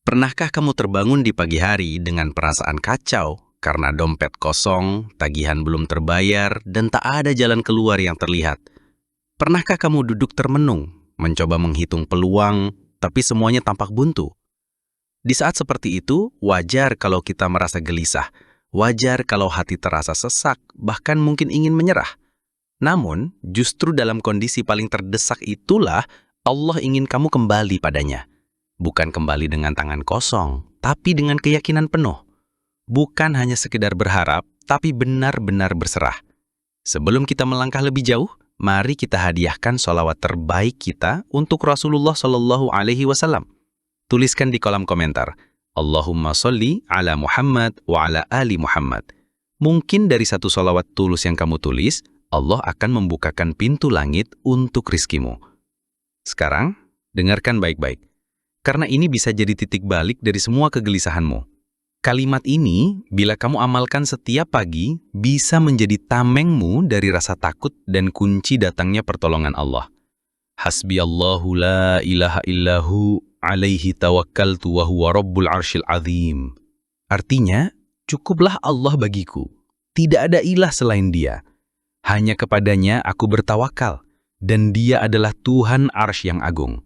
Pernahkah kamu terbangun di pagi hari dengan perasaan kacau karena dompet kosong, tagihan belum terbayar, dan tak ada jalan keluar yang terlihat? Pernahkah kamu duduk termenung, mencoba menghitung peluang, tapi semuanya tampak buntu? Di saat seperti itu, wajar kalau kita merasa gelisah. Wajar kalau hati terasa sesak, bahkan mungkin ingin menyerah. Namun, justru dalam kondisi paling terdesak itulah Allah ingin kamu kembali padanya. Bukan kembali dengan tangan kosong, tapi dengan keyakinan penuh. Bukan hanya sekedar berharap, tapi benar-benar berserah. Sebelum kita melangkah lebih jauh, mari kita hadiahkan sholawat terbaik kita untuk Rasulullah Shallallahu Alaihi Wasallam. Tuliskan di kolom komentar, Allahumma sholli ala Muhammad wa ala ali Muhammad. Mungkin dari satu sholawat tulus yang kamu tulis, Allah akan membukakan pintu langit untuk rizkimu. Sekarang, dengarkan baik-baik. Karena ini bisa jadi titik balik dari semua kegelisahanmu. Kalimat ini, bila kamu amalkan setiap pagi, bisa menjadi tamengmu dari rasa takut dan kunci datangnya pertolongan Allah. Hasbiyallahu la ilaha illahu alaihi tawakkaltu wa huwa rabbul arsyil azim. Artinya, cukuplah Allah bagiku. Tidak ada ilah selain Dia. Hanya kepadanya aku bertawakal, dan Dia adalah Tuhan arsy yang agung.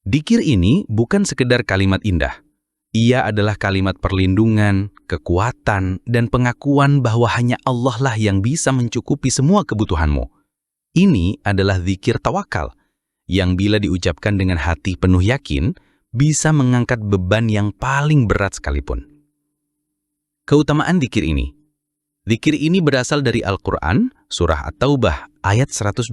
Dzikir ini bukan sekedar kalimat indah. Ia adalah kalimat perlindungan, kekuatan, dan pengakuan bahwa hanya Allah lah yang bisa mencukupi semua kebutuhanmu. Ini adalah dzikir tawakal, yang bila diucapkan dengan hati penuh yakin, bisa mengangkat beban yang paling berat sekalipun. Keutamaan dzikir ini. Dzikir ini berasal dari Al-Quran, Surah At-Taubah, ayat 129.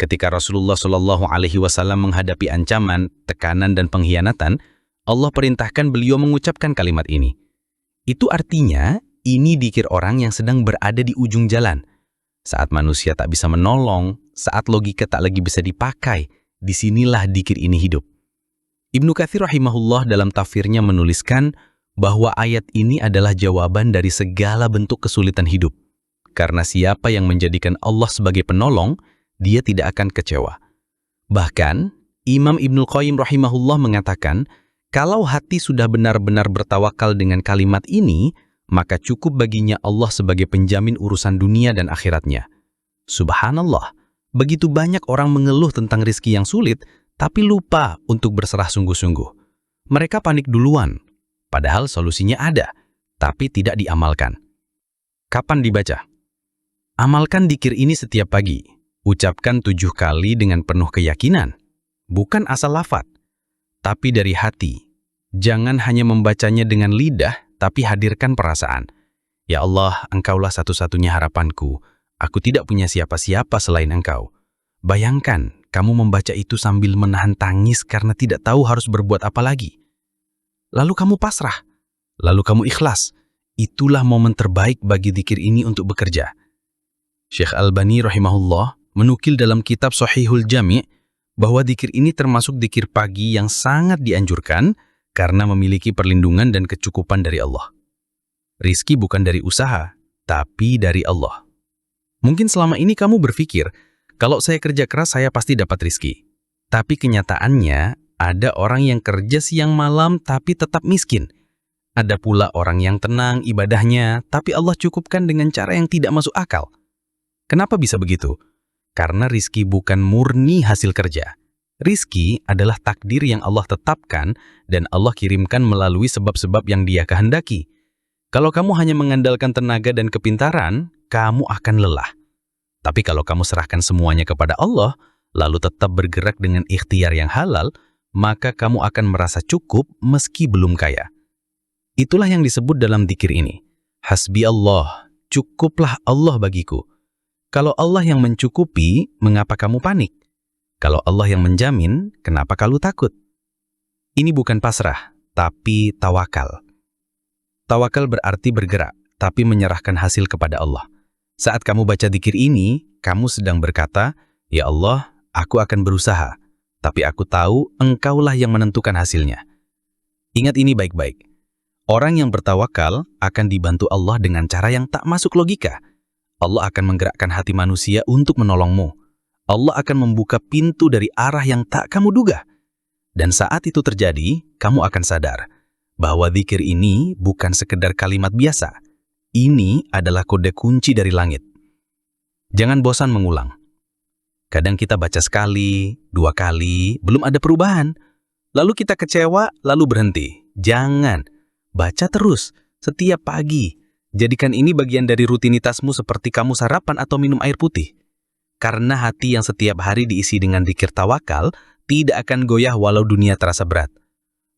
Ketika Rasulullah Shallallahu Alaihi Wasallam menghadapi ancaman, tekanan, dan pengkhianatan, Allah perintahkan beliau mengucapkan kalimat ini. Itu artinya, ini dzikir orang yang sedang berada di ujung jalan. Saat manusia tak bisa menolong, saat logika tak lagi bisa dipakai, disinilah dzikir ini hidup. Ibnu Katsir rahimahullah dalam tafsirnya menuliskan bahwa ayat ini adalah jawaban dari segala bentuk kesulitan hidup. Karena siapa yang menjadikan Allah sebagai penolong, dia tidak akan kecewa. Bahkan, Imam Ibnul Qayyim rahimahullah mengatakan, kalau hati sudah benar-benar bertawakal dengan kalimat ini, maka cukup baginya Allah sebagai penjamin urusan dunia dan akhiratnya. Subhanallah, begitu banyak orang mengeluh tentang rizki yang sulit, tapi lupa untuk berserah sungguh-sungguh. Mereka panik duluan, padahal solusinya ada, tapi tidak diamalkan. Kapan dibaca? Amalkan dzikir ini setiap pagi. Ucapkan 7 kali dengan penuh keyakinan. Bukan asal lafaz, tapi dari hati. Jangan hanya membacanya dengan lidah, tapi hadirkan perasaan. Ya Allah, Engkaulah satu-satunya harapanku. Aku tidak punya siapa-siapa selain Engkau. Bayangkan, kamu membaca itu sambil menahan tangis karena tidak tahu harus berbuat apa lagi. Lalu kamu pasrah. Lalu kamu ikhlas. Itulah momen terbaik bagi dzikir ini untuk bekerja. Syekh Albani rahimahullah menukil dalam kitab Shahihul Jami' bahwa dzikir ini termasuk dzikir pagi yang sangat dianjurkan karena memiliki perlindungan dan kecukupan dari Allah. Rizki bukan dari usaha, tapi dari Allah. Mungkin selama ini kamu berpikir, kalau saya kerja keras saya pasti dapat rizki. Tapi kenyataannya, ada orang yang kerja siang malam tapi tetap miskin. Ada pula orang yang tenang ibadahnya, tapi Allah cukupkan dengan cara yang tidak masuk akal. Kenapa bisa begitu? Karena rizki bukan murni hasil kerja. Rizki adalah takdir yang Allah tetapkan dan Allah kirimkan melalui sebab-sebab yang Dia kehendaki. Kalau kamu hanya mengandalkan tenaga dan kepintaran, kamu akan lelah. Tapi kalau kamu serahkan semuanya kepada Allah, lalu tetap bergerak dengan ikhtiar yang halal, maka kamu akan merasa cukup meski belum kaya. Itulah yang disebut dalam dzikir ini. Hasbi Allah, cukuplah Allah bagiku. Kalau Allah yang mencukupi, mengapa kamu panik? Kalau Allah yang menjamin, kenapa kamu takut? Ini bukan pasrah, tapi tawakal. Tawakal berarti bergerak, tapi menyerahkan hasil kepada Allah. Saat kamu baca dzikir ini, kamu sedang berkata, Ya Allah, aku akan berusaha, tapi aku tahu Engkaulah yang menentukan hasilnya. Ingat ini baik-baik. Orang yang bertawakal akan dibantu Allah dengan cara yang tak masuk logika. Allah akan menggerakkan hati manusia untuk menolongmu. Allah akan membuka pintu dari arah yang tak kamu duga. Dan saat itu terjadi, kamu akan sadar bahwa zikir ini bukan sekedar kalimat biasa. Ini adalah kode kunci dari langit. Jangan bosan mengulang. Kadang kita baca sekali, 2 kali, belum ada perubahan. Lalu kita kecewa, lalu berhenti. Jangan. Baca terus, setiap pagi. Jadikan ini bagian dari rutinitasmu seperti kamu sarapan atau minum air putih. Karena hati yang setiap hari diisi dengan dzikir tawakal, tidak akan goyah walau dunia terasa berat.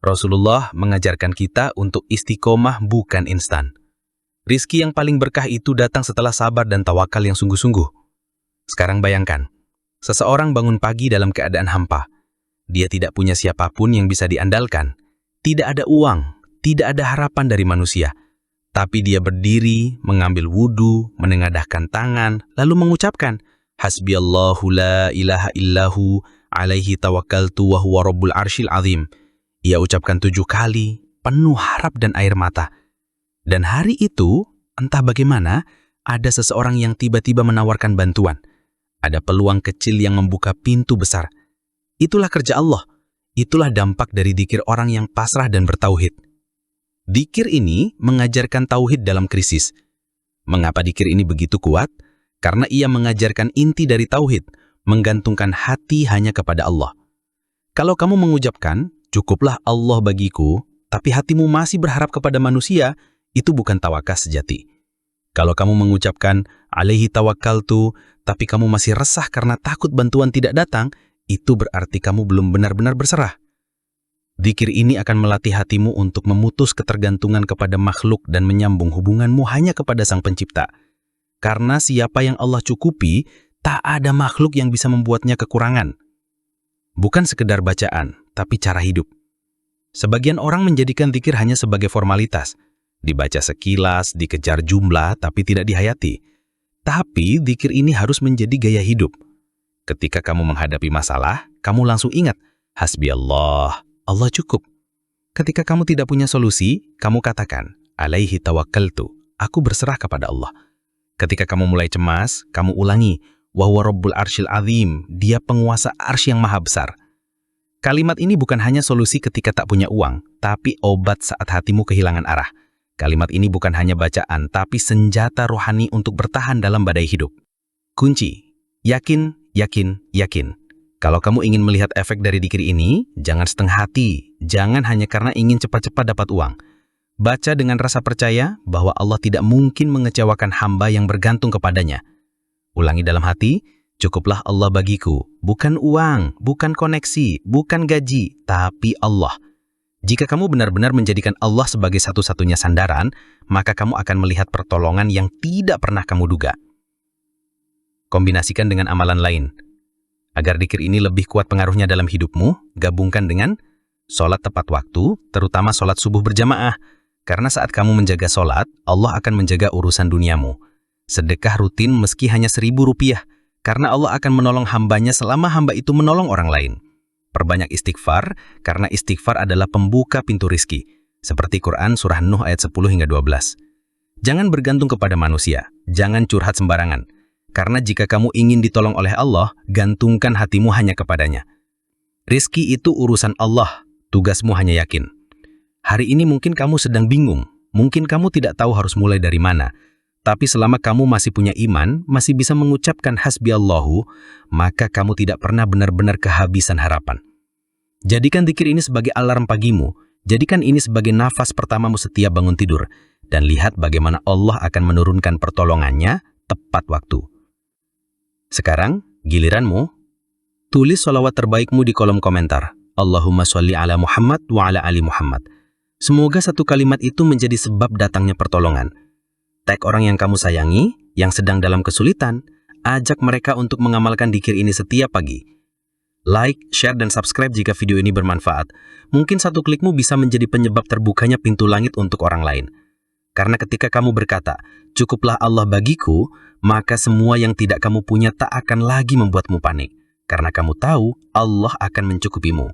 Rasulullah mengajarkan kita untuk istiqomah bukan instan. Rizki yang paling berkah itu datang setelah sabar dan tawakal yang sungguh-sungguh. Sekarang bayangkan, seseorang bangun pagi dalam keadaan hampa. Dia tidak punya siapapun yang bisa diandalkan. Tidak ada uang, tidak ada harapan dari manusia. Tapi dia berdiri, mengambil wudhu, menengadahkan tangan, lalu mengucapkan, Hasbiyallahu la ilaha illahu, alaihi tawakkaltu wa huwa rabbul arsyil azim. Ia ucapkan 7 kali, penuh harap dan air mata. Dan hari itu, entah bagaimana, ada seseorang yang tiba-tiba menawarkan bantuan. Ada peluang kecil yang membuka pintu besar. Itulah kerja Allah. Itulah dampak dari dzikir orang yang pasrah dan bertauhid. Dzikir ini mengajarkan tauhid dalam krisis. Mengapa dzikir ini begitu kuat? Karena ia mengajarkan inti dari tauhid, menggantungkan hati hanya kepada Allah. Kalau kamu mengucapkan, cukuplah Allah bagiku, tapi hatimu masih berharap kepada manusia, itu bukan tawakal sejati. Kalau kamu mengucapkan, alaihi tawakkaltu, tapi kamu masih resah karena takut bantuan tidak datang, itu berarti kamu belum benar-benar berserah. Dzikir ini akan melatih hatimu untuk memutus ketergantungan kepada makhluk dan menyambung hubunganmu hanya kepada Sang Pencipta. Karena siapa yang Allah cukupi, tak ada makhluk yang bisa membuatnya kekurangan. Bukan sekedar bacaan, tapi cara hidup. Sebagian orang menjadikan dzikir hanya sebagai formalitas. Dibaca sekilas, dikejar jumlah, tapi tidak dihayati. Tapi dzikir ini harus menjadi gaya hidup. Ketika kamu menghadapi masalah, kamu langsung ingat, Hasbiyallah, Allah cukup. Ketika kamu tidak punya solusi, kamu katakan, alaihi tawakkaltu, aku berserah kepada Allah. Ketika kamu mulai cemas, kamu ulangi, wa huwa rabbul arsyil azim, dia penguasa arsy yang maha besar. Kalimat ini bukan hanya solusi ketika tak punya uang, tapi obat saat hatimu kehilangan arah. Kalimat ini bukan hanya bacaan, tapi senjata rohani untuk bertahan dalam badai hidup. Kunci, yakin, yakin, yakin. Kalau kamu ingin melihat efek dari dzikir ini, jangan setengah hati, jangan hanya karena ingin cepat-cepat dapat uang. Baca dengan rasa percaya bahwa Allah tidak mungkin mengecewakan hamba yang bergantung kepadanya. Ulangi dalam hati, cukuplah Allah bagiku, bukan uang, bukan koneksi, bukan gaji, tapi Allah. Jika kamu benar-benar menjadikan Allah sebagai satu-satunya sandaran, maka kamu akan melihat pertolongan yang tidak pernah kamu duga. Kombinasikan dengan amalan lain. Agar dzikir ini lebih kuat pengaruhnya dalam hidupmu, gabungkan dengan sholat tepat waktu, terutama sholat subuh berjamaah. Karena saat kamu menjaga sholat, Allah akan menjaga urusan duniamu. Sedekah rutin meski hanya Rp1.000, karena Allah akan menolong hambanya selama hamba itu menolong orang lain. Perbanyak istighfar, karena istighfar adalah pembuka pintu rizki. Seperti Quran Surah Nuh ayat 10-12. Jangan bergantung kepada manusia, jangan curhat sembarangan. Karena jika kamu ingin ditolong oleh Allah, gantungkan hatimu hanya kepadanya. Rizki itu urusan Allah, tugasmu hanya yakin. Hari ini mungkin kamu sedang bingung, mungkin kamu tidak tahu harus mulai dari mana. Tapi selama kamu masih punya iman, masih bisa mengucapkan hasbiyallahu, maka kamu tidak pernah benar-benar kehabisan harapan. Jadikan dzikir ini sebagai alarm pagimu, jadikan ini sebagai nafas pertamamu setiap bangun tidur, dan lihat bagaimana Allah akan menurunkan pertolongannya tepat waktu. Sekarang, giliranmu, tulis sholawat terbaikmu di kolom komentar. Allahumma sholli ala Muhammad wa ala ali Muhammad. Semoga satu kalimat itu menjadi sebab datangnya pertolongan. Tag orang yang kamu sayangi, yang sedang dalam kesulitan, ajak mereka untuk mengamalkan dzikir ini setiap pagi. Like, share, dan subscribe jika video ini bermanfaat. Mungkin satu klikmu bisa menjadi penyebab terbukanya pintu langit untuk orang lain. Karena ketika kamu berkata, cukuplah Allah bagiku, maka semua yang tidak kamu punya tak akan lagi membuatmu panik. Karena kamu tahu Allah akan mencukupimu.